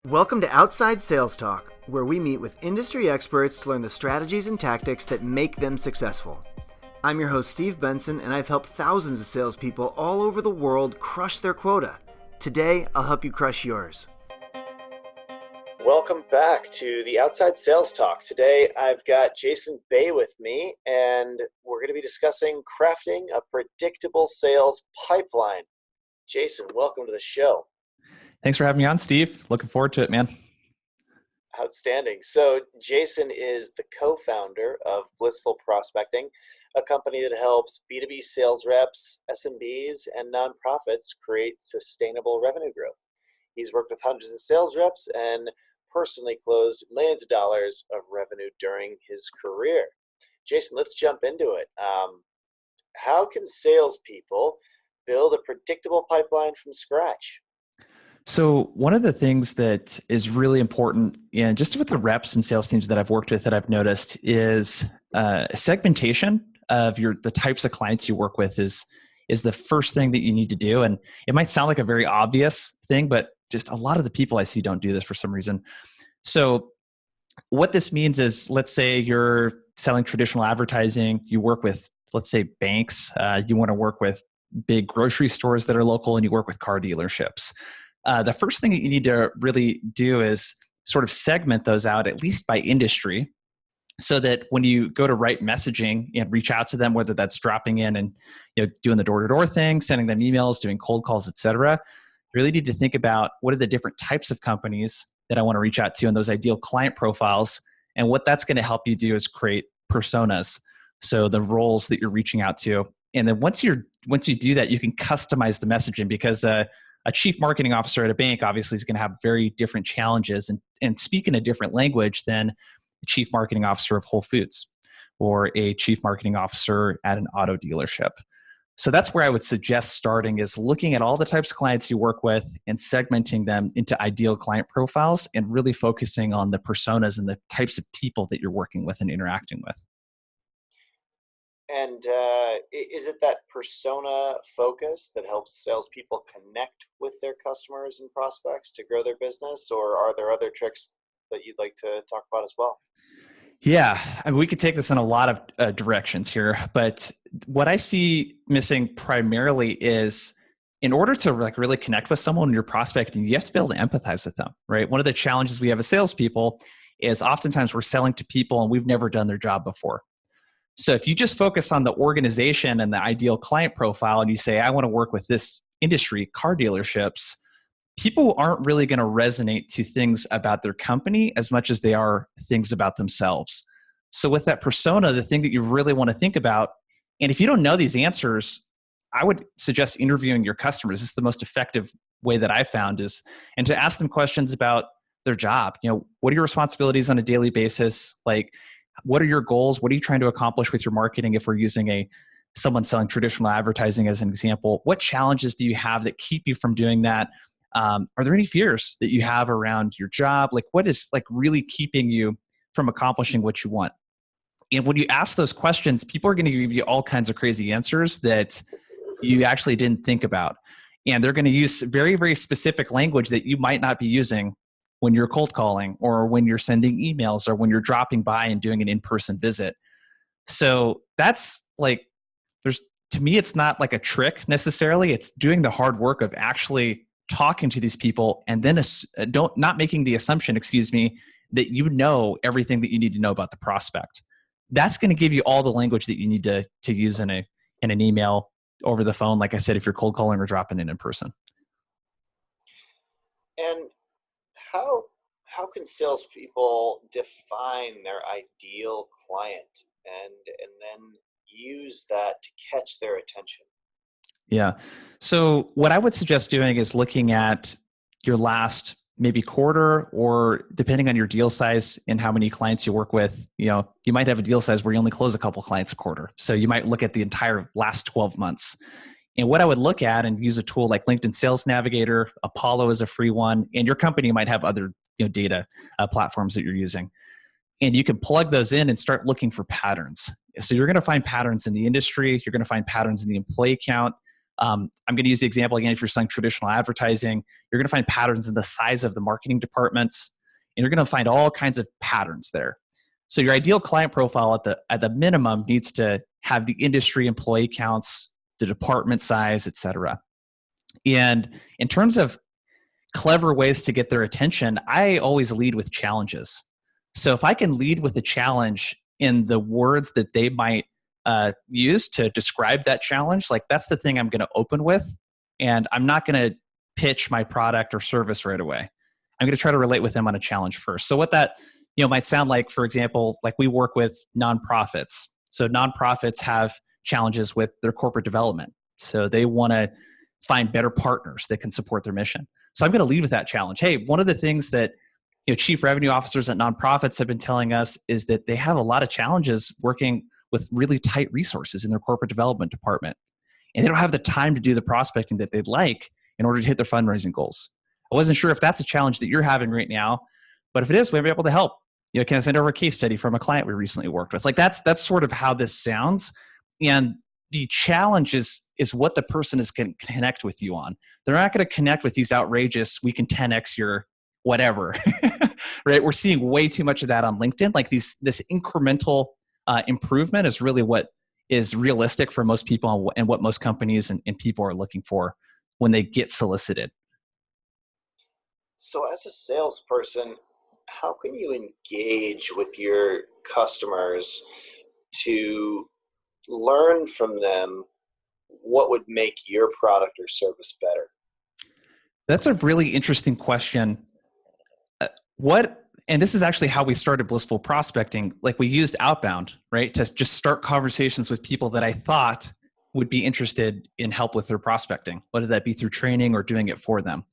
Welcome to Outside Sales Talk, where we meet with industry experts to learn the strategies and tactics that make them successful. I'm your host, Steve Benson, and I've helped thousands of salespeople all over the world crush their quota. Today, I'll help you crush yours. Welcome back to the Outside Sales Talk. Today, I've got Jason Bay with me, and we're going to be discussing crafting a predictable sales pipeline. Jason, welcome to the show. Thanks for having me on, Steve. Looking forward to it, man. Outstanding. So Jason is the co-founder of Blissful Prospecting, a company that helps B2B sales reps, SMBs, and nonprofits create sustainable revenue growth. He's worked with hundreds of sales reps and personally closed millions of dollars of revenue during his career. Jason, let's jump into it. How can salespeople build a predictable pipeline from scratch? So one of the things that is really important, and just with the reps and sales teams that I've worked with that I've noticed, is segmentation of the types of clients you work with is the first thing that you need to do. And it might sound like a very obvious thing, but just a lot of the people I see don't do this for some reason. So what this means is, let's say you're selling traditional advertising, you work with, let's say, banks, you want to work with big grocery stores that are local, and you work with car dealerships. The first thing that you need to really do is sort of segment those out, at least by industry, so that when you go to write messaging and reach out to them, whether that's dropping in and doing the door-to-door thing, sending them emails, doing cold calls, etc., you really need to think about what are the different types of companies that I want to reach out to and those ideal client profiles. And what that's going to help you do is create personas, so the roles that you're reaching out to. And then once you do that, you can customize the messaging, because a chief marketing officer at a bank obviously is going to have very different challenges and speak in a different language than a chief marketing officer of Whole Foods or a chief marketing officer at an auto dealership. So that's where I would suggest starting, is looking at all the types of clients you work with and segmenting them into ideal client profiles and really focusing on the personas and the types of people that you're working with and interacting with. And is it that persona focus that helps salespeople connect with their customers and prospects to grow their business, or are there other tricks that you'd like to talk about as well? Yeah, I mean, we could take this in a lot of directions here, but what I see missing primarily is, in order to really connect with someone when you're prospecting, you have to be able to empathize with them, right? One of the challenges we have as salespeople is oftentimes we're selling to people and we've never done their job before. So if you just focus on the organization and the ideal client profile and you say, I want to work with this industry, car dealerships, people aren't really going to resonate to things about their company as much as they are things about themselves. So with that persona, the thing that you really want to think about, and if you don't know these answers, I would suggest interviewing your customers. This is the most effective way that I found, and to ask them questions about their job. What are your responsibilities on a daily basis? Like, what are your goals? What are you trying to accomplish with your marketing? If we're using someone selling traditional advertising as an example, what challenges do you have that keep you from doing that? Are there any fears that you have around your job? Like, what is really keeping you from accomplishing what you want? And when you ask those questions, people are going to give you all kinds of crazy answers that you actually didn't think about. And they're going to use very, very specific language that you might not be using when you're cold calling, or when you're sending emails, or when you're dropping by and doing an in-person visit. So that's to me, it's not like a trick necessarily. It's doing the hard work of actually talking to these people, and then not making the assumption, that you know everything that you need to know about the prospect. That's going to give you all the language that you need to use in an email, over the phone, like I said, if you're cold calling or dropping in person. And how can salespeople define their ideal client and then use that to catch their attention? Yeah. So what I would suggest doing is looking at your last maybe quarter, or depending on your deal size and how many clients you work with, you might have a deal size where you only close a couple clients a quarter. So you might look at the entire last 12 months. And what I would look at, and use a tool like LinkedIn Sales Navigator, Apollo is a free one, and your company might have other data platforms that you're using. And you can plug those in and start looking for patterns. So you're going to find patterns in the industry. You're going to find patterns in the employee count. I'm going to use the example again. If you're selling traditional advertising, you're going to find patterns in the size of the marketing departments, and you're going to find all kinds of patterns there. So your ideal client profile at the minimum needs to have the industry employee counts, the department size, et cetera. And in terms of clever ways to get their attention, I always lead with challenges. So if I can lead with a challenge in the words that they might use to describe that challenge, like that's the thing I'm going to open with. And I'm not going to pitch my product or service right away. I'm going to try to relate with them on a challenge first. So what that might sound like, for example, like we work with nonprofits. So nonprofits have challenges with their corporate development. So they want to find better partners that can support their mission. So I'm going to lead with that challenge. Hey, one of the things that chief revenue officers at nonprofits have been telling us is that they have a lot of challenges working with really tight resources in their corporate development department. And they don't have the time to do the prospecting that they'd like in order to hit their fundraising goals. I wasn't sure if that's a challenge that you're having right now, but if it is, we'll be able to help. Can I send over a case study from a client we recently worked with? Like that's sort of how this sounds. And the challenge is what the person is going to connect with you on. They're not going to connect with these outrageous, we can 10x your whatever, right? We're seeing way too much of that on LinkedIn. Like this incremental improvement is really what is realistic for most people and what most companies and people are looking for when they get solicited. So as a salesperson, how can you engage with your customers to learn from them what would make your product or service better? That's a really interesting question. And this is actually how we started Blissful Prospecting. Like we used outbound, right? To just start conversations with people that I thought would be interested in help with their prospecting, whether that be through training or doing it for them.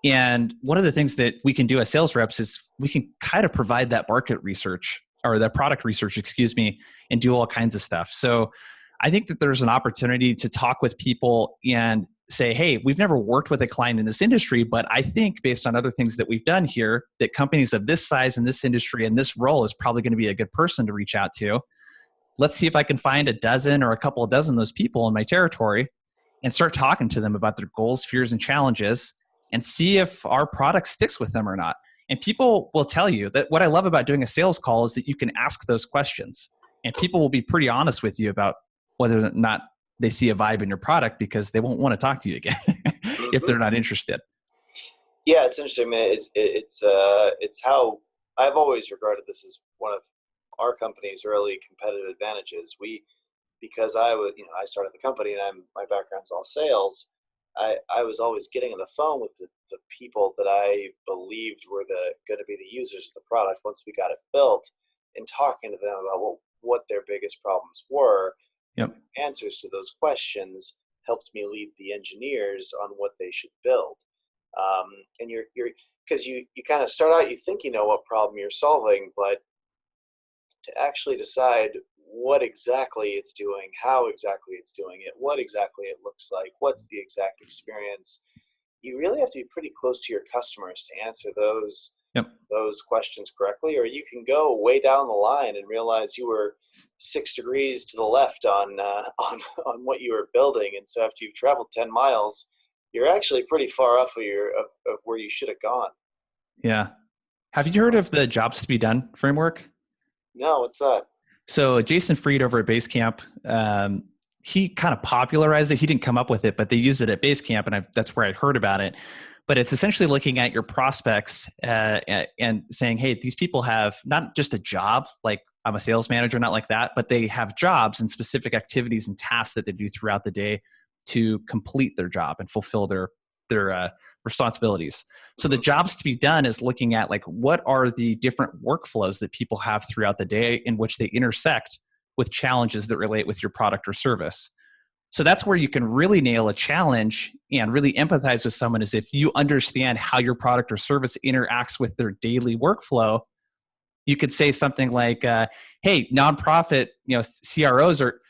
And one of the things that we can do as sales reps is we can kind of provide that market research or that product research, and do all kinds of stuff. So I think that there's an opportunity to talk with people and say, hey, we've never worked with a client in this industry, but I think based on other things that we've done here, that companies of this size in this industry and this role is probably going to be a good person to reach out to. Let's see if I can find a dozen or a couple of dozen of those people in my territory and start talking to them about their goals, fears, and challenges and see if our product sticks with them or not. And people will tell you that what I love about doing a sales call is that you can ask those questions and people will be pretty honest with you about whether or not they see a vibe in your product because they won't want to talk to you again if they're not interested. Yeah, it's interesting, man. It's how I've always regarded this as one of our company's early competitive advantages. Because I started the company and my background's all sales. I was always getting on the phone with the people that I believed were going to be the users of the product once we got it built, and talking to them about what their biggest problems were. Yep. Answers to those questions helped me lead the engineers on what they should build. And you're because you kind of start out, you think you know what problem you're solving, but to actually decide what exactly it's doing, how exactly it's doing it, what exactly it looks like, what's the exact experience, you really have to be pretty close to your customers to answer those questions correctly, or you can go way down the line and realize you were 6 degrees to the left on what you were building, and so after you've traveled 10 miles, you're actually pretty far off of where you should have gone. Yeah. Have you heard of the jobs to be done framework? No, what's that? So Jason Fried over at Basecamp, he kind of popularized it. He didn't come up with it, but they use it at Basecamp, and that's where I heard about it. But it's essentially looking at your prospects and saying, hey, these people have not just a job, like I'm a sales manager, not like that, but they have jobs and specific activities and tasks that they do throughout the day to complete their job and fulfill their responsibilities. So the jobs to be done is looking at like what are the different workflows that people have throughout the day in which they intersect with challenges that relate with your product or service. So that's where you can really nail a challenge and really empathize with someone, is if you understand how your product or service interacts with their daily workflow. You could say something like, hey, nonprofit, CROs are,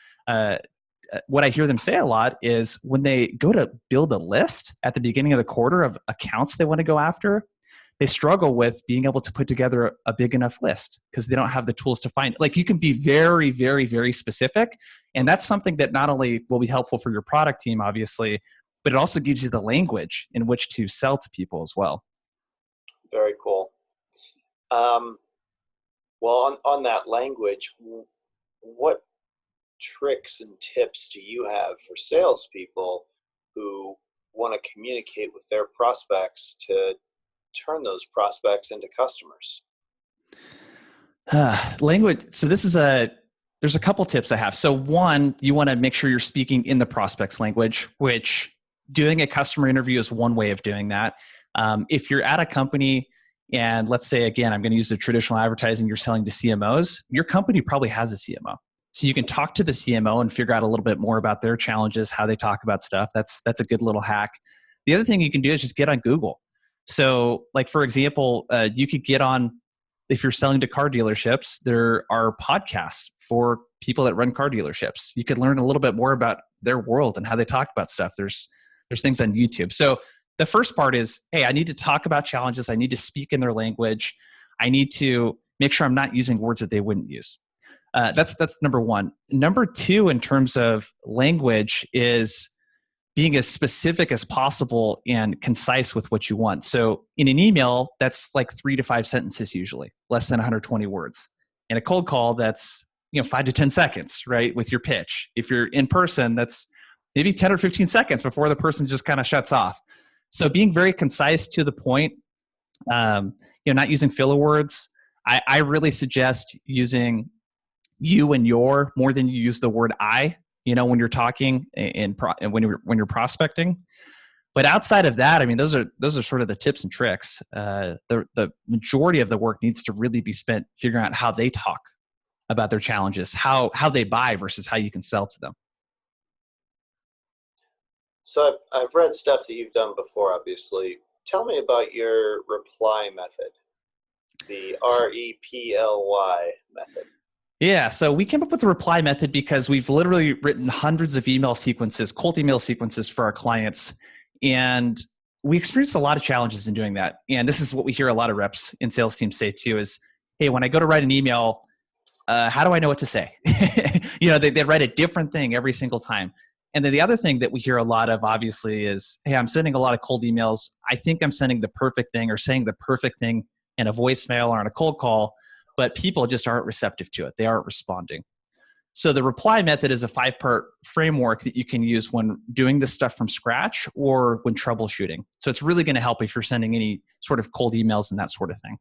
what I hear them say a lot is when they go to build a list at the beginning of the quarter of accounts they want to go after, they struggle with being able to put together a big enough list because they don't have the tools to find it. Like, you can be very, very, very specific. And that's something that not only will be helpful for your product team, obviously, but it also gives you the language in which to sell to people as well. Very cool. Well, on that language, what tricks and tips do you have for salespeople who want to communicate with their prospects to turn those prospects into customers? Language. So there's a couple tips I have. So one, you want to make sure you're speaking in the prospect's language, which doing a customer interview is one way of doing that. If you're at a company and let's say, again, I'm going to use the traditional advertising, you're selling to CMOs, your company probably has a CMO. So you can talk to the CMO and figure out a little bit more about their challenges, how they talk about stuff. That's a good little hack. The other thing you can do is just get on Google. So like, for example, you could get on, if you're selling to car dealerships, there are podcasts for people that run car dealerships. You could learn a little bit more about their world and how they talk about stuff. There's things on YouTube. So the first part is, hey, I need to talk about challenges. I need to speak in their language. I need to make sure I'm not using words that they wouldn't use. That's number one. Number two, in terms of language, is being as specific as possible and concise with what you want. So in an email, that's like 3 to 5 sentences usually, less than 120 words. In a cold call, that's 5 to 10 seconds, right, with your pitch. If you're in person, that's maybe 10 or 15 seconds before the person just kind of shuts off. So being very concise, to the point, not using filler words. I really suggest using you and your more than you use the word I, when you're talking and when you're prospecting. But outside of that, I mean, those are sort of the tips and tricks. The majority of the work needs to really be spent figuring out how they talk about their challenges, how they buy versus how you can sell to them. So I've read stuff that you've done before, obviously. Tell me about your reply method, the R.E.P.L.Y. method. Yeah, so we came up with the reply method because we've literally written hundreds of email sequences, cold email sequences for our clients. And we experienced a lot of challenges in doing that. And this is what we hear a lot of reps in sales teams say too is, hey, when I go to write an email, how do I know what to say? They write a different thing every single time. And then the other thing that we hear a lot of, obviously, is, hey, I'm sending a lot of cold emails. I think I'm sending the perfect thing or saying the perfect thing in a voicemail or on a cold call, but people just aren't receptive to it. They aren't responding. So the reply method is a 5-part framework that you can use when doing this stuff from scratch or when troubleshooting. So it's really going to help if you're sending any sort of cold emails and that sort of thing.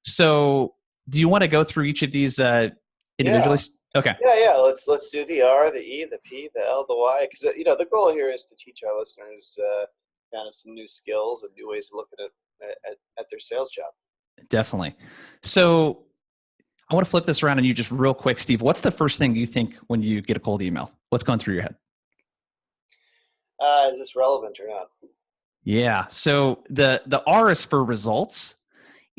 So do you want to go through each of these individually? Yeah. Okay. Yeah. Let's do the R, the E, the P, the L, the Y, because the goal here is to teach our listeners kind of some new skills and new ways to look at their sales job. Definitely. So I want to flip this around on you just real quick, Steve. What's the first thing you think when you get a cold email? What's going through your head? Is this relevant or not? Yeah. So the R is for results.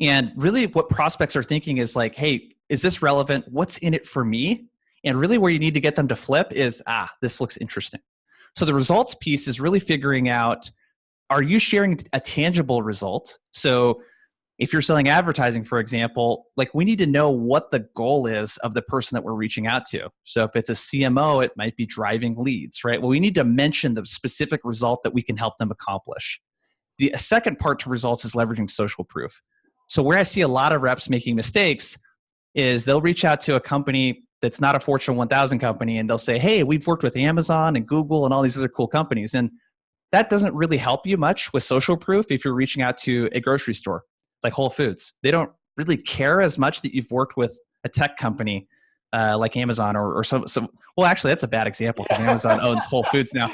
And really what prospects are thinking is like, hey, is this relevant? What's in it for me? And really where you need to get them to flip is, this looks interesting. So the results piece is really figuring out, are you sharing a tangible result? So if you're selling advertising, for example, like we need to know what the goal is of the person that we're reaching out to. So if it's a CMO, it might be driving leads, right? Well, we need to mention the specific result that we can help them accomplish. The second part to results is leveraging social proof. So where I see a lot of reps making mistakes is they'll reach out to a company that's not a Fortune 1000 company and they'll say, hey, we've worked with Amazon and Google and all these other cool companies. And that doesn't really help you much with social proof if you're reaching out to a grocery store like Whole Foods. They don't really care as much that you've worked with a tech company like Amazon or some. Well, actually, that's a bad example because Amazon owns Whole Foods now.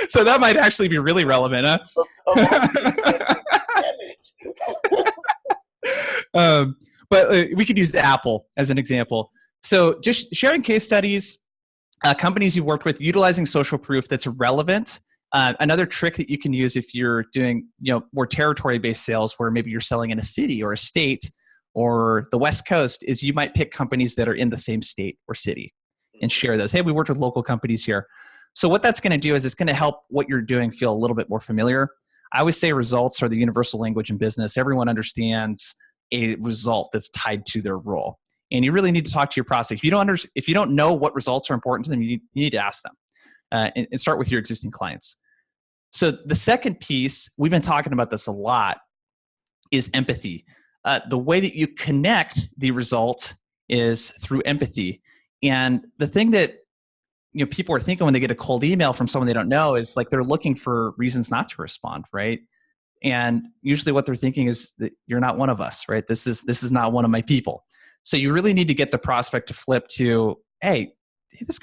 So that might actually be really relevant, huh? But we could use Apple as an example. So just sharing case studies, companies you've worked with, utilizing social proof that's relevant. Another trick that you can use if you're doing more territory-based sales where maybe you're selling in a city or a state or the West Coast is you might pick companies that are in the same state or city and share those. Hey, we worked with local companies here. So what that's going to do is it's going to help what you're doing feel a little bit more familiar. I always say results are the universal language in business. Everyone understands a result that's tied to their role. And you really need to talk to your prospect. If you don't know what results are important to them, you need to ask them and start with your existing clients. So the second piece, we've been talking about this a lot, is empathy. The way that you connect the result is through empathy. And the thing that people are thinking when they get a cold email from someone they don't know is like they're looking for reasons not to respond, right? And usually what they're thinking is that you're not one of us, right? This is not one of my people. So you really need to get the prospect to flip to, hey, this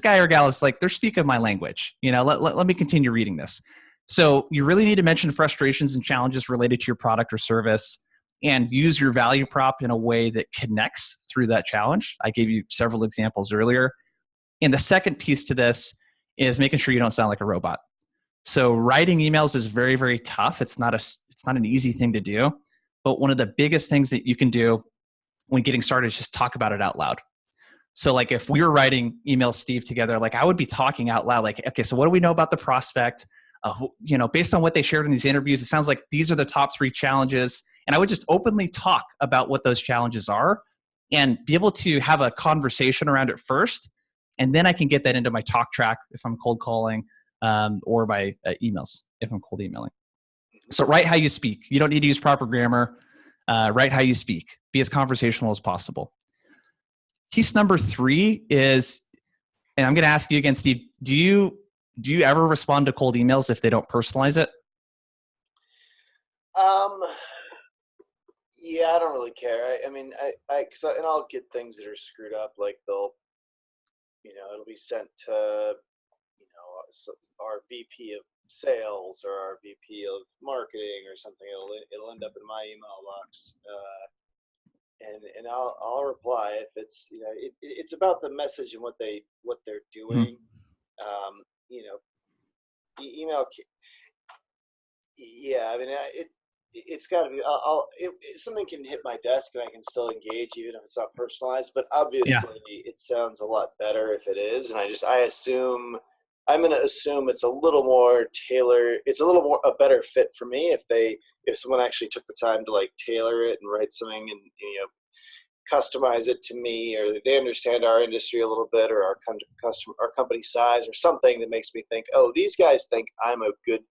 guy or gal is like, they're speaking my language. Let me continue reading this. So you really need to mention frustrations and challenges related to your product or service and use your value prop in a way that connects through that challenge. I gave you several examples earlier. And the second piece to this is making sure you don't sound like a robot. So writing emails is very, very tough. It's not an easy thing to do. But one of the biggest things that you can do when getting started is just talk about it out loud. So like if we were writing emails, Steve, together, like I would be talking out loud, like, okay, so what do we know about the prospect? Based on what they shared in these interviews, it sounds like these are the top 3 challenges. And I would just openly talk about what those challenges are and be able to have a conversation around it first. And then I can get that into my talk track if I'm cold calling or by emails if I'm cold emailing. So write how you speak. You don't need to use proper grammar. Write how you speak. Be as conversational as possible. Piece number 3 is, and I'm going to ask you again, Steve, do you ever respond to cold emails if they don't personalize it? Yeah, I don't really care. And I'll get things that are screwed up, like it'll be sent to, our VP of sales or our VP of marketing or something. It'll end up in my email box. And I'll reply if it's, it's about the message and what they're doing. Email. Yeah, it's got to be. Something can hit my desk and I can still engage even if it's not personalized. But obviously, it sounds a lot better if it is. And I'm going to assume it's a little more tailored. It's a little more a better fit for me if someone actually took the time to like tailor it and write something and customize it to me, or they understand our industry a little bit, or our company size, or something that makes me think, oh, these guys think I'm a good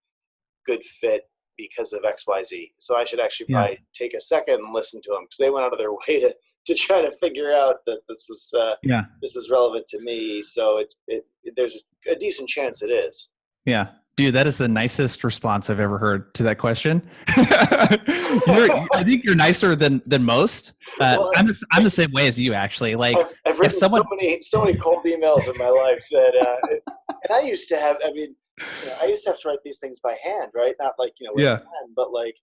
fit because of XYZ. So I should actually probably take a second and listen to them because they went out of their way to try to figure out that this is relevant to me. So there's a decent chance it is. Yeah. Dude, that is the nicest response I've ever heard to that question. I think you're nicer than most. Well, I'm the same way as you, actually. Like I've written so many cold emails in my life that, and I used to have. I used to have to write these things by hand, right? Not like with a pen, but like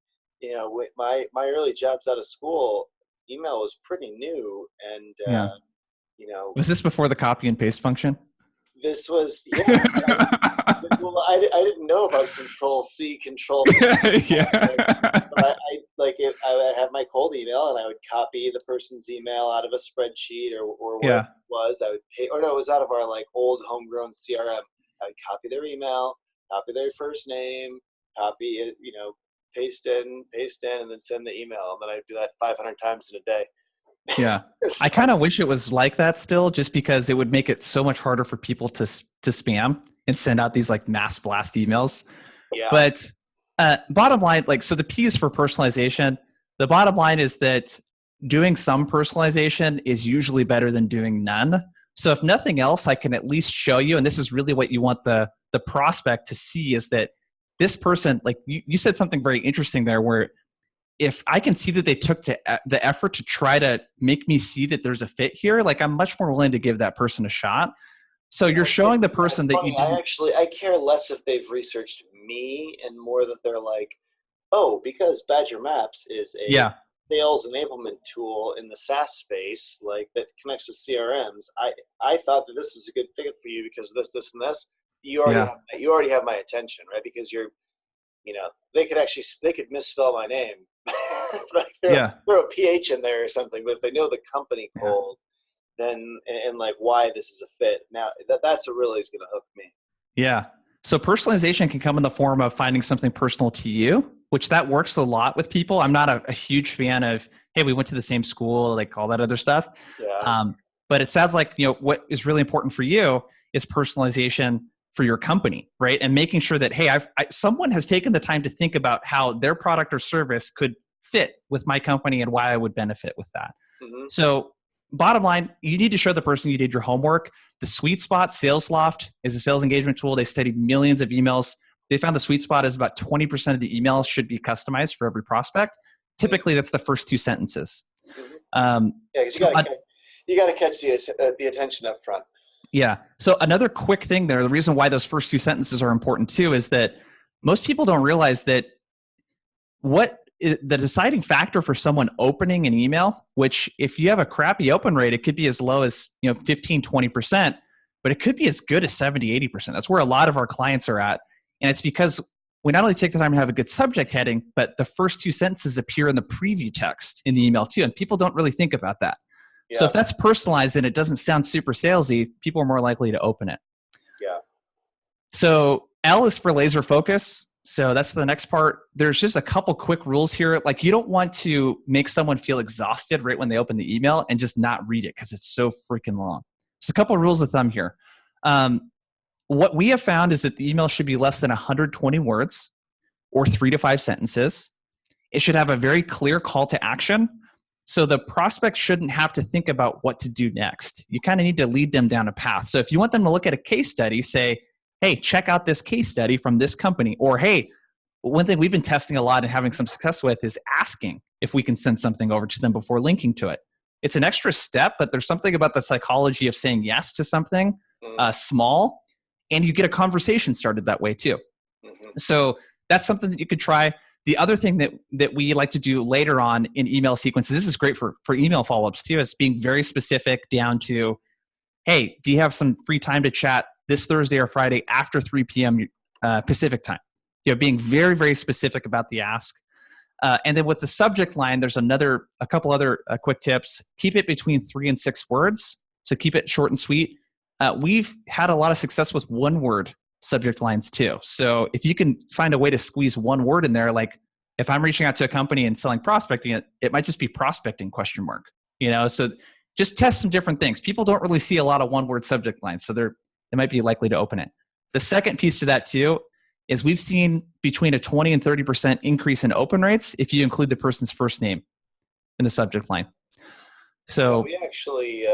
with my early jobs out of school, email was pretty new, and was this before the copy and paste function? This was well, I didn't know about Control-C, Control-V. But I would have my cold email and I would copy the person's email out of a spreadsheet or what it was. I would pay, or no, it was out of our like old homegrown CRM. I would copy their email, copy their first name, copy it, paste in, and then send the email. And then I'd do that 500 times in a day. Yeah. I kind of wish it was like that still, just because it would make it so much harder for people to spam and send out these like mass blast emails. Yeah. But bottom line, so the P is for personalization. The bottom line is that doing some personalization is usually better than doing none. So if nothing else, I can at least show you, and this is really what you want the prospect to see, is that this person, like you said something very interesting there, where if I can see that they took the effort to try to make me see that there's a fit here, like I'm much more willing to give that person a shot. So you're showing the person that you didn't. I care less if they've researched me and more that they're like, oh, because Badger Maps is a sales enablement tool in the SaaS space, like that connects with CRMs. I thought that this was a good fit for you because this, and this. You already have my attention, right? Because they could misspell my name. Like throw a PH in there or something, but if they know the company cold, then and like why this is a fit. Now that's what really is going to hook me. Yeah. So personalization can come in the form of finding something personal to you, which that works a lot with people. I'm not a huge fan of, hey, we went to the same school, like all that other stuff. Yeah. But it sounds like, what is really important for you is personalization for your company, right? And making sure that, hey, someone has taken the time to think about how their product or service could fit with my company and why I would benefit with that. Mm-hmm. So bottom line, you need to show the person you did your homework. The sweet spot, SalesLoft is a sales engagement tool. They studied millions of emails. They found the sweet spot is about 20% of the email should be customized for every prospect. Typically, that's the first 2 sentences. Mm-hmm. Yeah, because you got to catch the attention up front. Yeah. So another quick thing there, the reason why those first 2 sentences are important too is that most people don't realize that the deciding factor for someone opening an email, which if you have a crappy open rate, it could be as low as 15, 20%, but it could be as good as 70, 80%. That's where a lot of our clients are at. And it's because we not only take the time to have a good subject heading, but the first 2 sentences appear in the preview text in the email too. And people don't really think about that. Yeah. So if that's personalized and it doesn't sound super salesy, people are more likely to open it. Yeah. So L is for laser focus. So that's the next part. There's just a couple quick rules here. Like you don't want to make someone feel exhausted right when they open the email and just not read it because it's so freaking long. So a couple of rules of thumb here. What we have found is that the email should be less than 120 words or 3 to 5 sentences. It should have a very clear call to action. So the prospect shouldn't have to think about what to do next. You kind of need to lead them down a path. So if you want them to look at a case study, say, hey, check out this case study from this company. Or, hey, one thing we've been testing a lot and having some success with is asking if we can send something over to them before linking to it. It's an extra step, but there's something about the psychology of saying yes to something small, and you get a conversation started that way too. Mm-hmm. So that's something that you could try. The other thing that we like to do later on in email sequences, this is great for email follow-ups too, is being very specific down to, hey, do you have some free time to chat this Thursday or Friday after 3 p.m. Pacific time? Being very, very specific about the ask. And then with the subject line, there's a couple other quick tips. Keep it between 3 and 6 words. So keep it short and sweet. We've had a lot of success with 1-word subject lines too. So if you can find a way to squeeze 1 word in there, like if I'm reaching out to a company and selling prospecting, it might just be prospecting ? So just test some different things. People don't really see a lot of 1-word subject lines, so they might be likely to open it. The second piece to that too is we've seen between a 20 and 30% increase in open rates if you include the person's first name in the subject line. So we actually,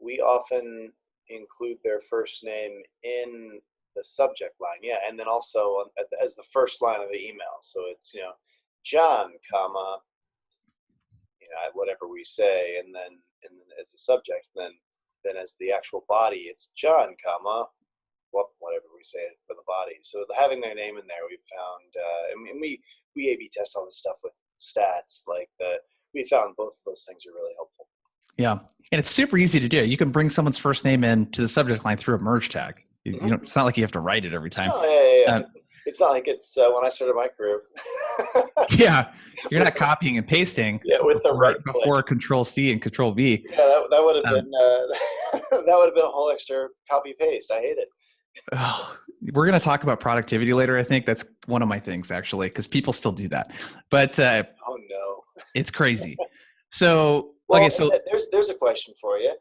we often include their first name in the subject line. Yeah. And then also as the first line of the email. So it's, John, comma, whatever we say, and then as a subject, then as the actual body, it's John, comma, whatever we say for the body. So having their name in there, we've found, and we A/B test all this stuff with stats, we found both of those things are really helpful. Yeah, and it's super easy to do. You can bring someone's first name into the subject line through a merge tag. It's not like you have to write it every time. Oh, yeah. It's not like it's when I started my career. Yeah, you're not copying and pasting. Yeah, with the right before Control C and Control V. Yeah, that would have been that would have been a whole extra copy paste. I hate it. We're going to talk about productivity later. I think that's one of my things actually, because people still do that. But oh no, it's crazy. So well, okay, so there's a question for you.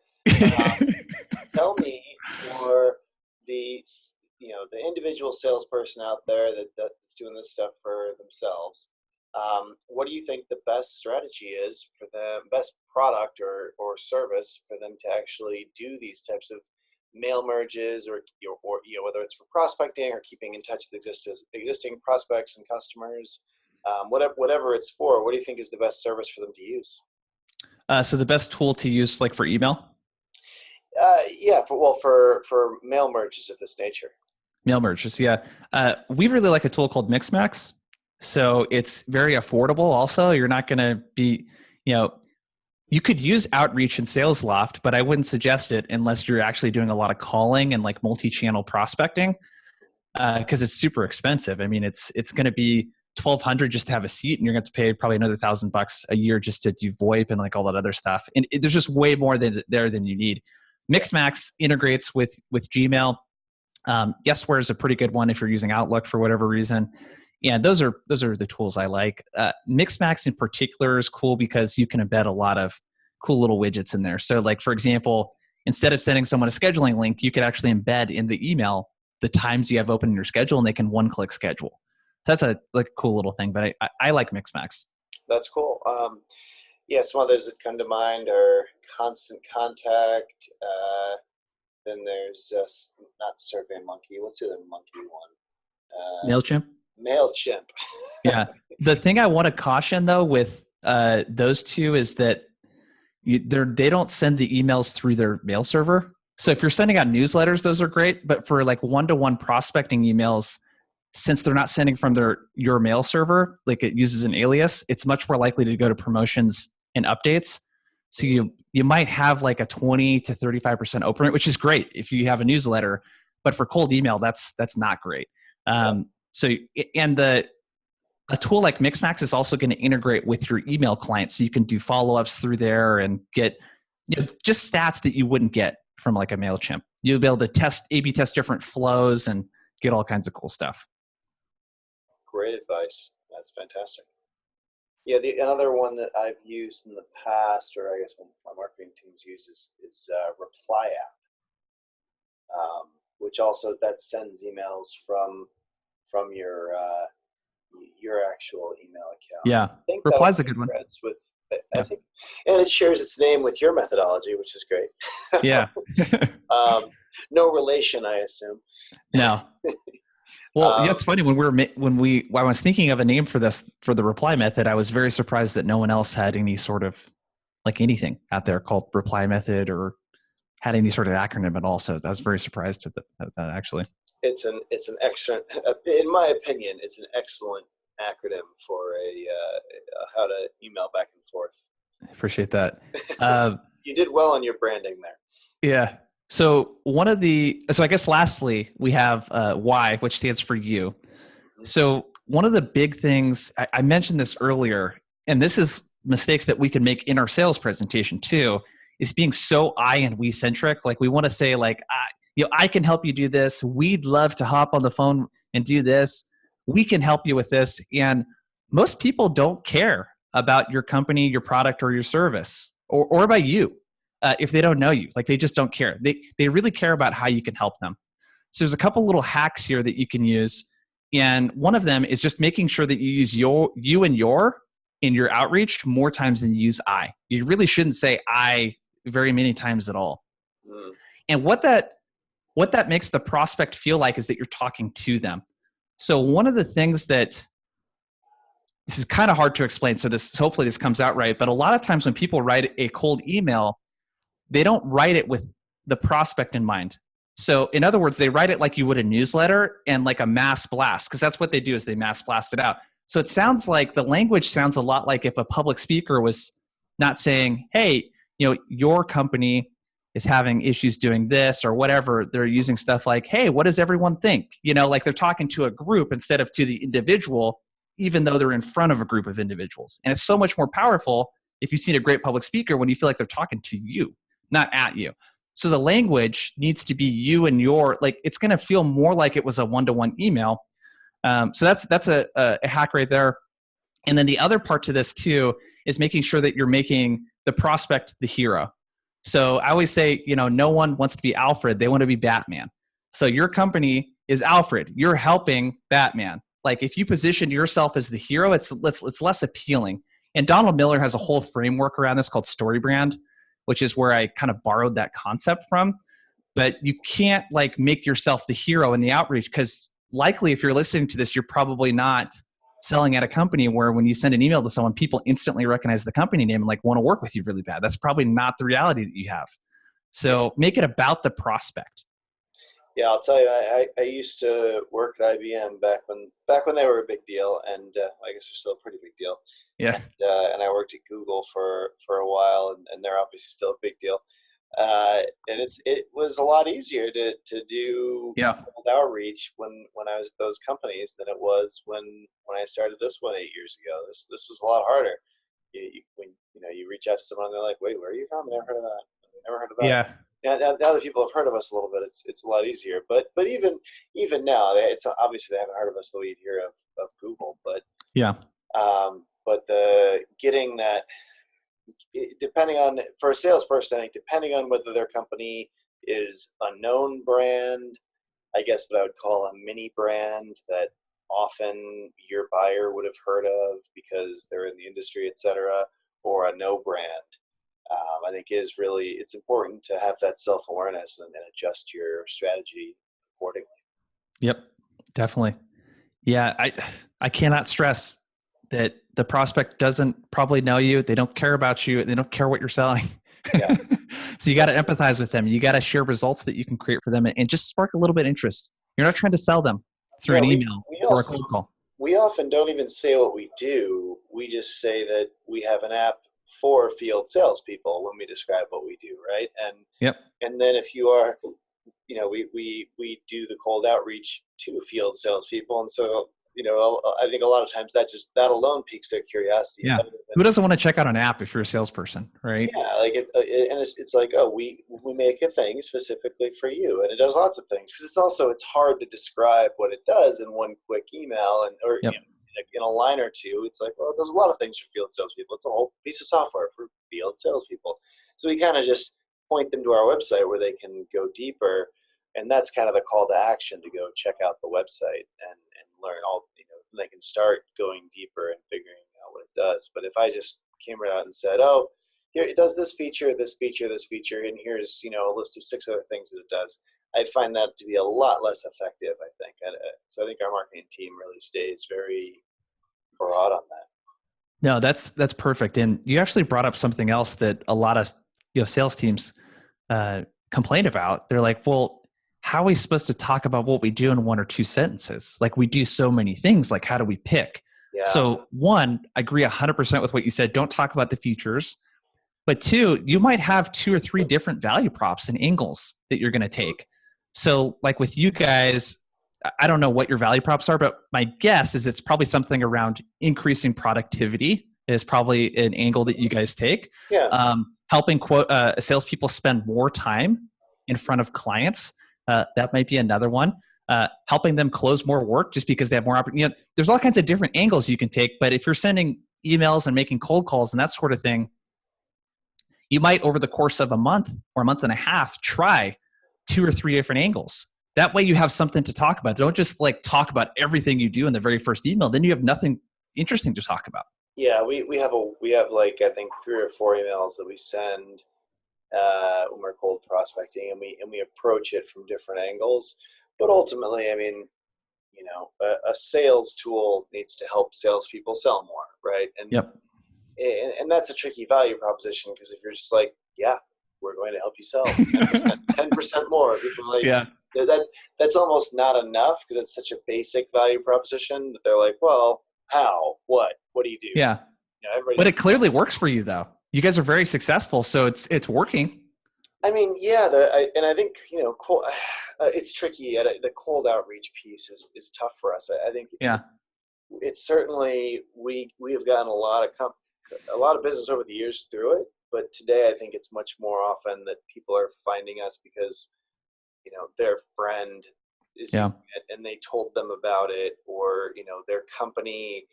Tell me, for the the individual salesperson out there that's doing this stuff for themselves, what do you think the best strategy is for them, best product or service for them to actually do these types of mail merges, or whether it's for prospecting or keeping in touch with existing prospects and customers, whatever it's for? What do you think is the best service for them to use? So the best tool to use, like for email? Yeah, for mail merges of this nature. Mail merges, yeah. We really like a tool called Mixmax. So it's very affordable also. You're not going to be, you could use Outreach and SalesLoft, but I wouldn't suggest it unless you're actually doing a lot of calling and like multi-channel prospecting, because it's super expensive. I mean, it's going to be $1,200 just to have a seat, and you're going to pay probably another $1,000 a year just to do VoIP and like all that other stuff. And there's just way more there than you need. Mixmax integrates with Gmail. Guessware is a pretty good one if you're using Outlook for whatever reason. Yeah, those are the tools I like. Mixmax in particular is cool because you can embed a lot of cool little widgets in there. So, like for example, instead of sending someone a scheduling link, you could actually embed in the email the times you have open in your schedule, and they can one-click schedule. That's a like cool little thing. But I like Mixmax. That's cool. Yeah, some others that come to mind are Constant Contact. Then there's not Survey Monkey. What's the other monkey one? MailChimp. MailChimp. Yeah. The thing I want to caution though with those two is that they don't send the emails through their mail server. So if you're sending out newsletters, those are great. But for like one-to-one prospecting emails, since they're not sending from your mail server, like it uses an alias, it's much more likely to go to promotions and updates. So you might have like a 20 to 35% open rate, which is great if you have a newsletter. But for cold email, that's not great. So and a tool like Mixmax is also going to integrate with your email client, so you can do follow-ups through there and get just stats that you wouldn't get from like a MailChimp. You'll be able to A/B test different flows and get all kinds of cool stuff. Great advice. That's fantastic. Yeah, another one that I've used in the past, or I guess when my marketing teams use, is Reply app, which also that sends emails from your actual email account. Yeah, I think Reply's a good one. With, I think, and it shares its name with your methodology, which is great. Yeah. No relation, I assume. No. Well, yeah, it's funny when I was thinking of a name for the reply method, I was very surprised that no one else had any sort of like anything out there called reply method or had any sort of acronym at all. So I was very surprised at that actually. It's an excellent, in my opinion, it's an excellent acronym for how to email back and forth. Appreciate that. You did well on your branding there. Yeah. So I guess lastly, we have Y, which stands for you. So one of the big things, I mentioned this earlier, and this is mistakes that we can make in our sales presentation too, is being so I and we centric. Like we want to say like, I can help you do this. We'd love to hop on the phone and do this. We can help you with this. And most people don't care about your company, your product, or your service, or about you. If they don't know you, like they just don't care. They really care about how you can help them. So there's a couple little hacks here that you can use. And one of them is just making sure that you use you and your in your outreach more times than you use I. You really shouldn't say I very many times at all. And what that makes the prospect feel like is that you're talking to them. So one of the things that this is kind of hard to explain, so hopefully this comes out right, but a lot of times when people write a cold email, they don't write it with the prospect in mind. So in other words, they write it like you would a newsletter and like a mass blast, because that's what they do is they mass blast it out. So it sounds like the language sounds a lot like if a public speaker was not saying, hey, your company is having issues doing this or whatever. They're using stuff like, hey, what does everyone think? Like they're talking to a group instead of to the individual, even though they're in front of a group of individuals. And it's so much more powerful if you've seen a great public speaker when you feel like they're talking to you, not at you. So the language needs to be you and your, like it's going to feel more like it was a one-to-one email. So that's a hack right there. And then the other part to this too is making sure that you're making the prospect the hero. So I always say, no one wants to be Alfred. They want to be Batman. So your company is Alfred. You're helping Batman. Like if you position yourself as the hero, it's less appealing. And Donald Miller has a whole framework around this called story brand, which is where I kind of borrowed that concept from. But you can't like make yourself the hero in the outreach, because likely if you're listening to this, you're probably not selling at a company where when you send an email to someone, people instantly recognize the company name and like want to work with you really bad. That's probably not the reality that you have. So make it about the prospect. Yeah, I'll tell you, I used to work at IBM back when they were a big deal, and I guess they're still a pretty big deal. Yeah. And I worked at Google for a while, and they're obviously still a big deal. And it was a lot easier to do cold outreach when I was at those companies than it was when I started this one 8 years ago. This was a lot harder. When you reach out to someone and they're like, wait, where are you from? Never heard of that. Never heard of that. Yeah. now that people have heard of us a little bit, it's a lot easier. But even now, it's obviously they haven't heard of us the way you'd hear of Google. But Yeah. the getting that, depending on, for a salesperson, I think depending on whether their company is a known brand, I guess what I would call a mini brand that often your buyer would have heard of because they're in the industry, et cetera, or a no brand. I think it's important to have that self-awareness and adjust your strategy accordingly. Yep, definitely. Yeah, I cannot stress that the prospect doesn't probably know you. They don't care about you. They don't care what you're selling. Yeah. So you got to empathize with them. You got to share results that you can create for them and just spark a little bit of interest. You're not trying to sell them through an email or a cold call. We often don't even say what we do. We just say that we have an app for field salespeople when we describe what we do, right? And then if you are, we do the cold outreach to field salespeople, and so I think a lot of times that alone piques their curiosity. Yeah. Who doesn't want to check out an app if you're a salesperson, right? Yeah, like and it's like, oh, we make a thing specifically for you, and it does lots of things because it's hard to describe what it does in one quick email or Yep. In a line or two. It's like, well, there's a lot of things for field salespeople. It's a whole piece of software for field salespeople. So we kind of just point them to our website where they can go deeper, and that's kind of the call to action to go check out the website and learn all. They can start going deeper and figuring out what it does. But if I just came right out and said, oh, here it does this feature, this feature, this feature, and here's a list of 6 other things that it does, I find that to be a lot less effective, I think. So I think our marketing team really stays very broad on that. No, that's perfect. And you actually brought up something else that a lot of sales teams complain about. They're like, well, how are we supposed to talk about what we do in 1 or 2 sentences? Like, we do so many things. Like, how do we pick? Yeah. So 1, I agree 100% with what you said. Don't talk about the features. But 2, you might have 2 or 3 different value props and angles that you're going to take. So like with you guys, I don't know what your value props are, but my guess is it's probably something around increasing productivity is probably an angle that you guys take. Yeah. Helping salespeople spend more time in front of clients. That might be another one. Helping them close more work just because they have more opportunity. There's all kinds of different angles you can take, but if you're sending emails and making cold calls and that sort of thing, you might over the course of a month or a month and a half try 2 or 3 different angles. That way you have something to talk about. Don't just talk about everything you do in the very first email. Then you have nothing interesting to talk about. Yeah, we have I think 3 or 4 emails that we send when we're cold prospecting, and we approach it from different angles. But ultimately, I mean, a sales tool needs to help salespeople sell more, right? And yep. And that's a tricky value proposition because if you're just like, yeah, we're going to help you sell 10% more, people are like, yeah, that's almost not enough because it's such a basic value proposition that they're like, well, how, what do you do? Yeah, but it clearly works for you though. You guys are very successful, so it's working. I mean, yeah, and I think it's tricky. The cold outreach piece is tough for us. I think. Yeah, it's certainly we have gotten a lot of business over the years through it, but today I think it's much more often that people are finding us because their friend is using it and they told them about it, or their company,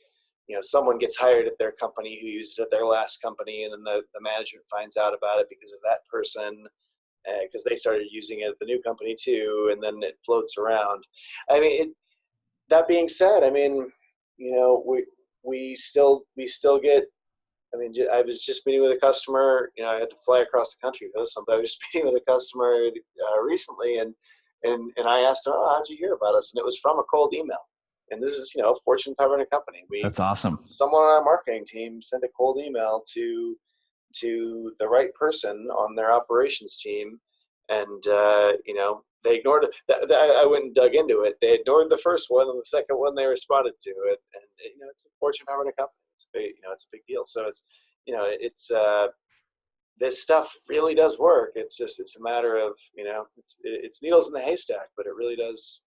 someone gets hired at their company who used it at their last company, and then the management finds out about it because of that person, because they started using it at the new company too, and then it floats around. I mean, that being said, I mean, we still get. I mean, I was just meeting with a customer. I had to fly across the country for this one, but I was just meeting with a customer recently, and I asked him, "Oh, how'd you hear about us?" And it was from a cold email. And this is, a Fortune 500 company. That's awesome. Someone on our marketing team sent a cold email to the right person on their operations team, and they ignored it. I went and dug into it. They ignored the first one, and the second one they responded to it. And it's a Fortune 500 company. It's a big, it's a big deal. So it's this stuff really does work. It's a matter of it's needles in the haystack, but it really does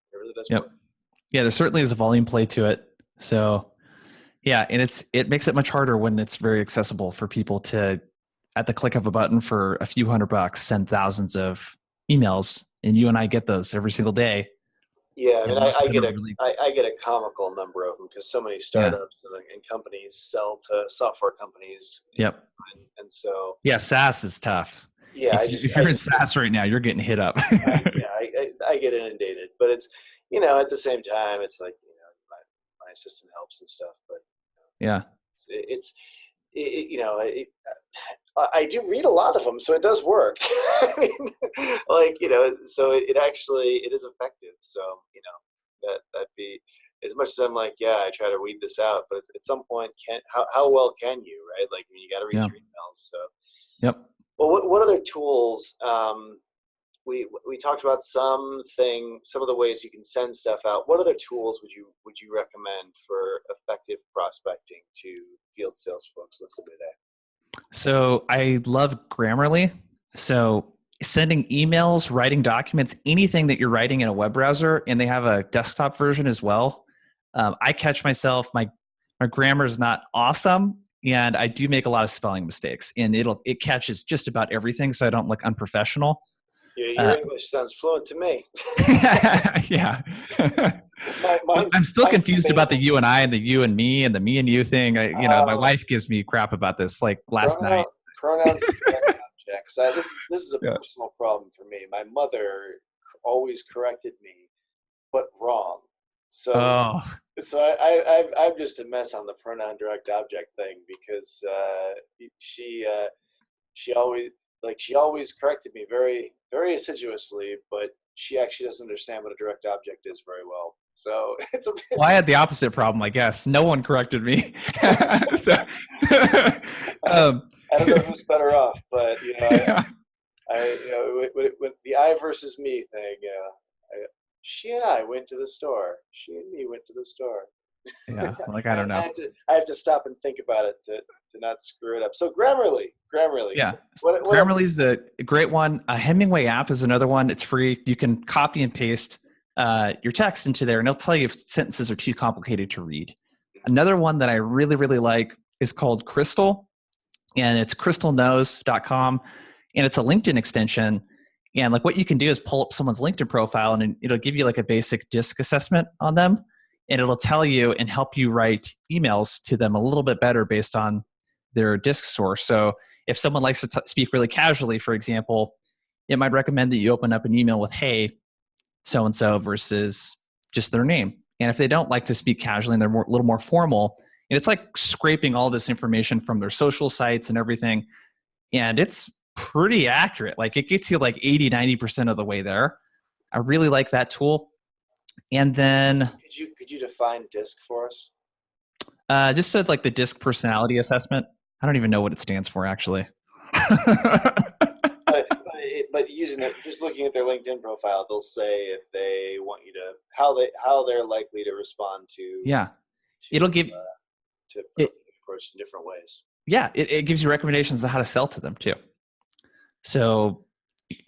work. Yeah, there certainly is a volume play to it. So yeah, and it makes it much harder when it's very accessible for people to at the click of a button for a few $100, send thousands of emails, and you and I get those every single day. Yeah, I And mean, most of I them get are a really, I get a comical number of them because so many yeah. startups and companies sell to software companies, Yep. and so Yeah, SaaS is tough. yeah, If you're in SaaS right now, you're getting hit up. I get inundated, but it's at the same time it's like my assistant helps and stuff, but Yeah. it's I do read a lot of them, so it does work. I mean, so it is effective. So that'd be, as much as I'm like, yeah, I try to weed this out, but at some point, how well can you, right? Like, I mean, you got to read Yeah. your emails. So, Yep. well, what other tools? We talked about some of the ways you can send stuff out. What other tools would you recommend for effective prospecting to field sales folks listening today? So I love Grammarly. So sending emails, writing documents, anything that you're writing in a web browser, and they have a desktop version as well. I catch myself, my grammar is not awesome, and I do make a lot of spelling mistakes, and it catches just about everything, so I don't look unprofessional. Your English sounds fluent to me. Yeah. Mine's I'm still confused about the debatable. you and I and the you and me and the me and you thing. My Uh, wife gives me crap about this, like last night. Pronouns and direct objects. This is a Yeah. personal problem for me. My mother always corrected me, but wrong. So Oh, I'm just a mess on the pronoun direct object thing because she always corrected me very very assiduously, but she actually doesn't understand what a direct object is very well. So it's a bit. well, I had the opposite problem, I guess. No one corrected me. So, I don't know who's better off, but yeah. with the I versus me thing, she and I went to the store. She and me went to the store. Yeah, like I don't know. I have to stop and think about it to not screw it up. So Grammarly. Yeah, What else? Grammarly is a great one. A Hemingway app is another one. It's free. You can copy and paste your text into there, and it'll tell you if sentences are too complicated to read. Another one that I really, really like is called Crystal, and it's crystalknows.com, and it's a LinkedIn extension. And like what you can do is pull up someone's LinkedIn profile, and it'll give you like a basic DISC assessment on them, and it'll tell you and help you write emails to them a little bit better based on their DISC score. So if someone likes to speak really casually, for example, it might recommend that you open up an email with, hey, so-and-so versus just their name. And if they don't like to speak casually and they're a little more formal, and it's like scraping all this information from their social sites and everything, and it's pretty accurate. Like it gets you like 80, 90% of the way there. I really like that tool. And then Could you define DISC for us? just said like the DISC personality assessment. I don't even know what it stands for actually. But using it, just looking at their LinkedIn profile, they'll say if they want you to how they're likely to respond to Yeah. to It'll give to it. approach in different ways. Yeah. It gives you recommendations on how to sell to them too. So,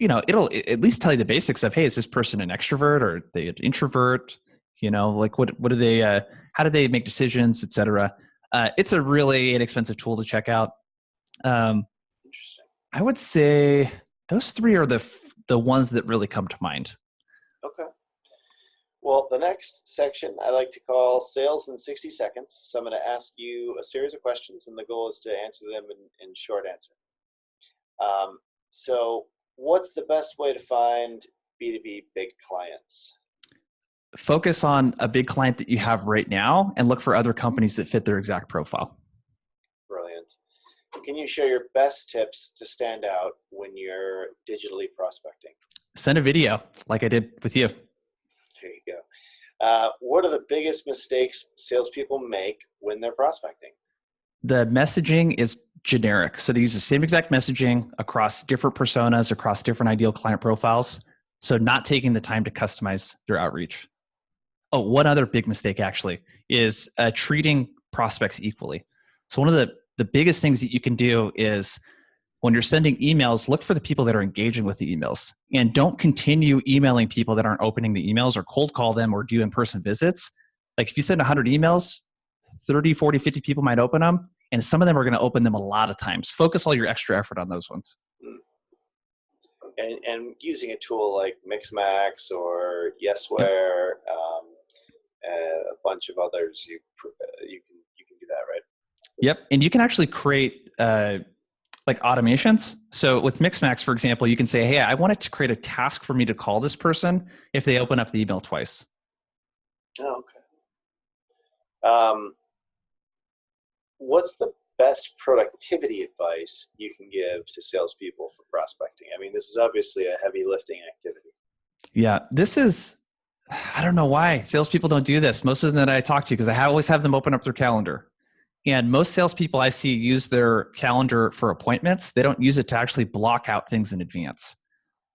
it'll at least tell you the basics of, hey, is this person an extrovert or are they an introvert? Like what do they, how do they make decisions, et cetera. It's a really inexpensive tool to check out. Interesting. I would say those three are the ones that really come to mind. Okay. Well, the next section I like to call Sales in 60 Seconds. So I'm going to ask you a series of questions, and the goal is to answer them in short answer. So what's the best way to find B2B big clients? Focus on a big client that you have right now and look for other companies that fit their exact profile. Brilliant. Can you share your best tips to stand out when you're digitally prospecting? Send a video like I did with you. There you go. What are the biggest mistakes salespeople make when they're prospecting? The messaging is generic. So they use the same exact messaging across different personas, across different ideal client profiles. So not taking the time to customize their outreach. Oh, one other big mistake actually is treating prospects equally. So one of the biggest things that you can do is when you're sending emails, look for the people that are engaging with the emails and don't continue emailing people that aren't opening the emails or cold call them or do in-person visits. Like if you send 100 emails, 30, 40, 50 people might open them And some of them are going to open them a lot of times. Focus all your extra effort on those ones. And using a tool like Mixmax or Yesware, a bunch of others, you can do that, right? Yep. And you can actually create like automations. So with Mixmax, for example, you can say, hey, I want it to create a task for me to call this person if they open up the email twice. Oh, okay. What's the best productivity advice you can give to salespeople for prospecting? I mean, this is obviously a heavy lifting activity. Yeah, this is, I don't know why salespeople don't do this. Most of them that I talk to, because I always have them open up their calendar. And most salespeople I see use their calendar for appointments. They don't use it to actually block out things in advance.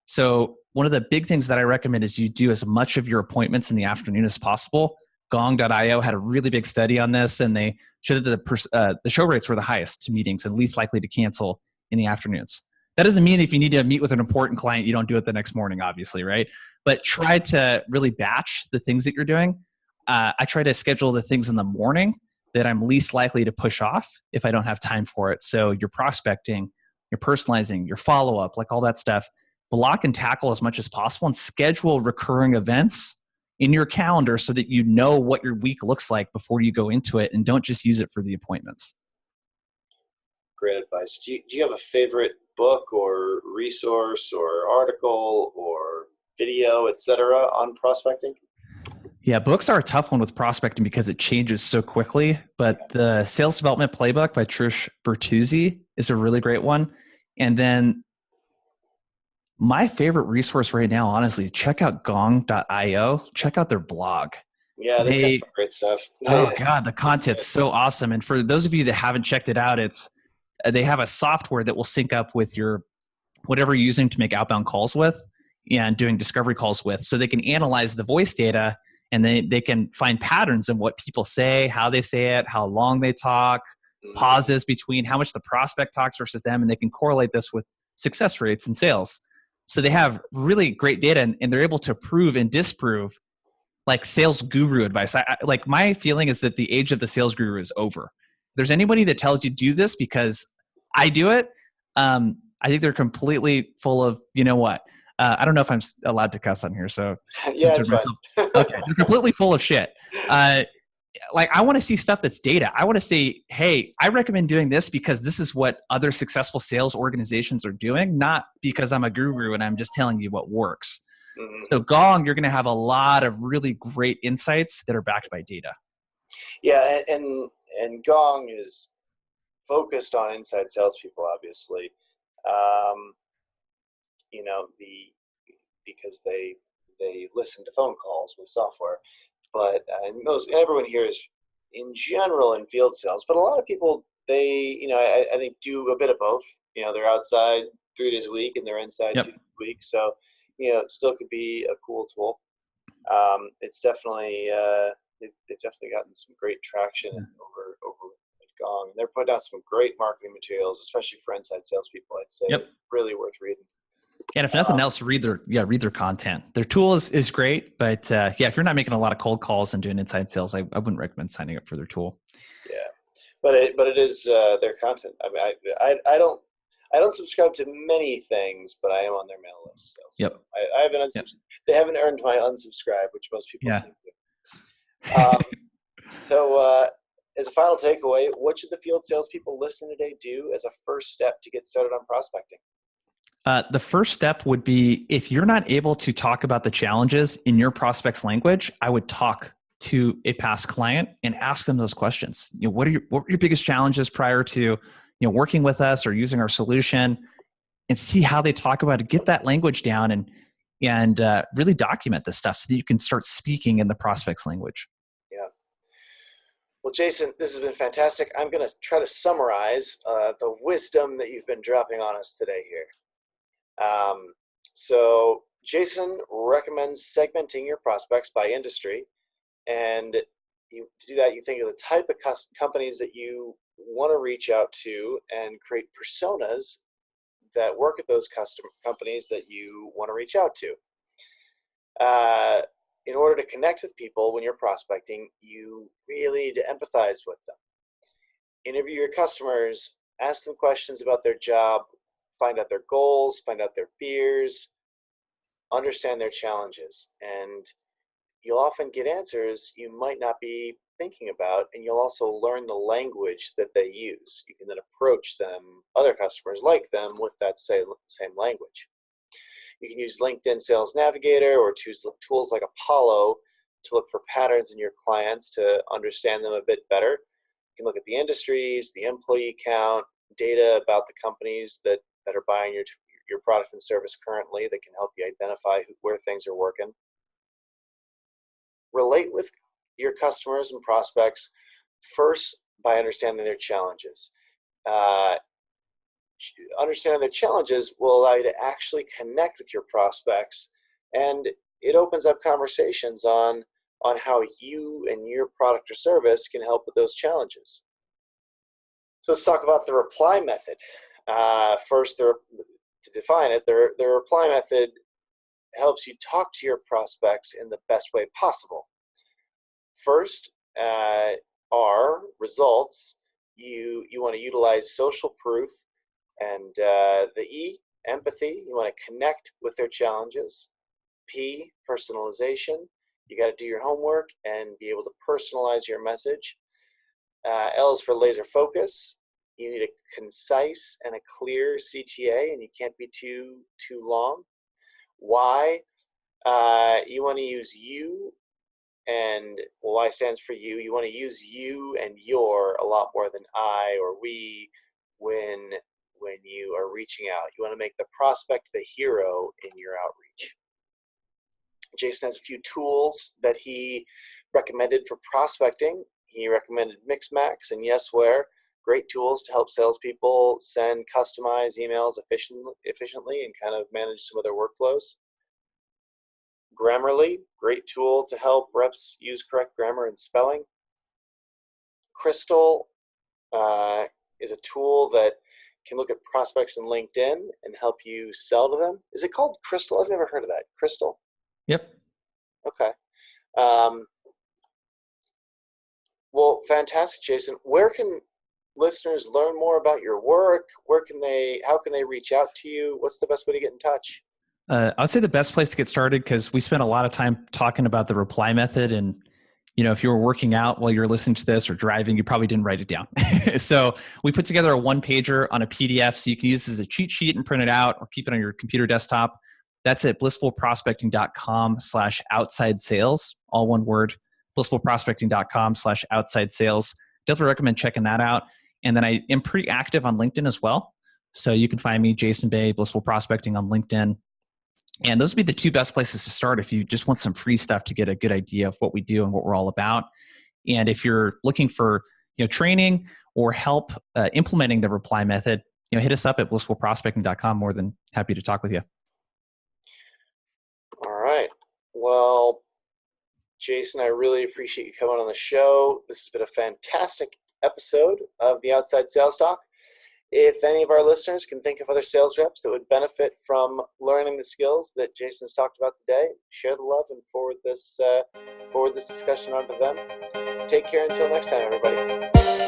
So one of the big things that I recommend is you do as much of your appointments in the afternoon as possible. Gong.io had a really big study on this, and they showed that the show rates were the highest to meetings and least likely to cancel in the afternoons. That doesn't mean if you need to meet with an important client, you don't do it the next morning, obviously, right? But try to really batch the things that you're doing. I try to schedule the things in the morning that I'm least likely to push off if I don't have time for it. So you're prospecting, you're personalizing, your follow-up, like all that stuff. Block and tackle as much as possible and schedule recurring events in your calendar so that you know what your week looks like before you go into it, and don't just use it for the appointments. Great advice. Do you have a favorite book or resource or article or video, etc., on prospecting? Yeah, books are a tough one with prospecting because it changes so quickly. But the Sales Development Playbook by Trish Bertuzzi is a really great one. And then my favorite resource right now, honestly, check out gong.io. Check out their blog. Yeah, they've got some great stuff. Oh God, the content's so awesome. And for those of you that haven't checked it out, it's they have a software that will sync up with your whatever you're using to make outbound calls with and doing discovery calls with, so they can analyze the voice data, and they can find patterns in what people say, how they say it, how long they talk, pauses between how much the prospect talks versus them, and they can correlate this with success rates and sales. So they have really great data, and they're able to prove and disprove like sales guru advice. Like my feeling is that the age of the sales guru is over. If there's anybody that tells you do this because I do it, I think they're completely full of, you know what? I don't know if I'm allowed to cuss on here, so Yeah, it's fine. Okay, they're completely full of shit. Like I want to see stuff that's data. I want to say, hey, I recommend doing this because this is what other successful sales organizations are doing, not because I'm a guru and I'm just telling you what works. Mm-hmm. So Gong, you're going to have a lot of really great insights that are backed by data. Yeah, and Gong is focused on inside salespeople, obviously. You know, because they listen to phone calls with software, but everyone here is in general in field sales, but a lot of people, they, you know, I think do a bit of both. You know, they're outside 3 days a week and they're inside 2 days a week. So, you know, it still could be a cool tool. It's definitely, they've definitely gotten some great traction over at Gong. They're putting out some great marketing materials, especially for inside salespeople. I'd say really worth reading. And if nothing else, read their content. Their tool is great, but if you're not making a lot of cold calls and doing inside sales, I wouldn't recommend signing up for their tool. Yeah, but it is their content. I mean, I don't subscribe to many things, but I am on their mail list. So I haven't they haven't earned my unsubscribe, which most people seem to. So as a final takeaway, what should the field salespeople listening today do as a first step to get started on prospecting? The first step would be, if you're not able to talk about the challenges in your prospect's language, I would talk to a past client and ask them those questions. You know, what were your biggest challenges prior to, working with us or using our solution, and see how they talk about it. Get that language down and really document this stuff so that you can start speaking in the prospect's language. Yeah. Well, Jason, this has been fantastic. I'm going to try to summarize the wisdom that you've been dropping on us today here. So Jason recommends segmenting your prospects by industry, and to do that, you think of the type of companies that you want to reach out to and create personas that work at those companies that you want to reach out to. In order to connect with people when you're prospecting, you really need to empathize with them. Interview your customers, ask them questions about their job, find out their goals, find out their fears, understand their challenges. And you'll often get answers you might not be thinking about, and you'll also learn the language that they use. You can then approach them, other customers like them, with that same language. You can use LinkedIn Sales Navigator or tools like Apollo to look for patterns in your clients to understand them a bit better. You can look at the industries, the employee count, data about the companies that are buying your product and service currently that can help you identify where things are working. Relate with your customers and prospects first by understanding their challenges. Understanding their challenges will allow you to actually connect with your prospects, and it opens up conversations on how you and your product or service can help with those challenges. So let's talk about the R.E.P.L.Y method. First, to define it, the R.E.P.L.Y method helps you talk to your prospects in the best way possible. First, R, results. You want to utilize social proof. And the E, empathy. You want to connect with their challenges. P, personalization. You got to do your homework and be able to personalize your message. L is for laser focus. You need a concise and a clear CTA, and you can't be too long. Y, you want to use you, and Y stands for you. You want to use you and your a lot more than I or we when you are reaching out. You want to make the prospect the hero in your outreach. Jason has a few tools that he recommended for prospecting. He recommended Mixmax and Yesware, great tools to help salespeople send customized emails efficiently and kind of manage some of their workflows. Grammarly, great tool to help reps use correct grammar and spelling. Crystal is a tool that can look at prospects in LinkedIn and help you sell to them. Is it called Crystal? I've never heard of that. Crystal? Yep. Okay. Well, fantastic, Jason. Where can listeners learn more about your work? How can they reach out to you? What's the best way to get in touch? I'd say the best place to get started, because we spent a lot of time talking about the R.E.P.L.Y method, and if you were working out while you're listening to this or driving, you probably didn't write it down. So we put together a one-pager on a PDF so you can use it as a cheat sheet and print it out or keep it on your computer desktop. That's at blissfulprospecting.com/outside sales, all one word, blissfulprospecting.com/outside sales. Definitely recommend checking that out. And then I am pretty active on LinkedIn as well. So you can find me, Jason Bay, Blissful Prospecting on LinkedIn. And those would be the two best places to start if you just want some free stuff to get a good idea of what we do and what we're all about. And if you're looking for training or help implementing the R.E.P.L.Y method, hit us up at blissfulprospecting.com. More than happy to talk with you. All right. Well, Jason, I really appreciate you coming on the show. This has been a fantastic episode of the Outside Sales Talk. If any of our listeners can think of other sales reps that would benefit from learning the skills that Jason has talked about today, share the love and forward this discussion on to them. Take care until next time, everybody.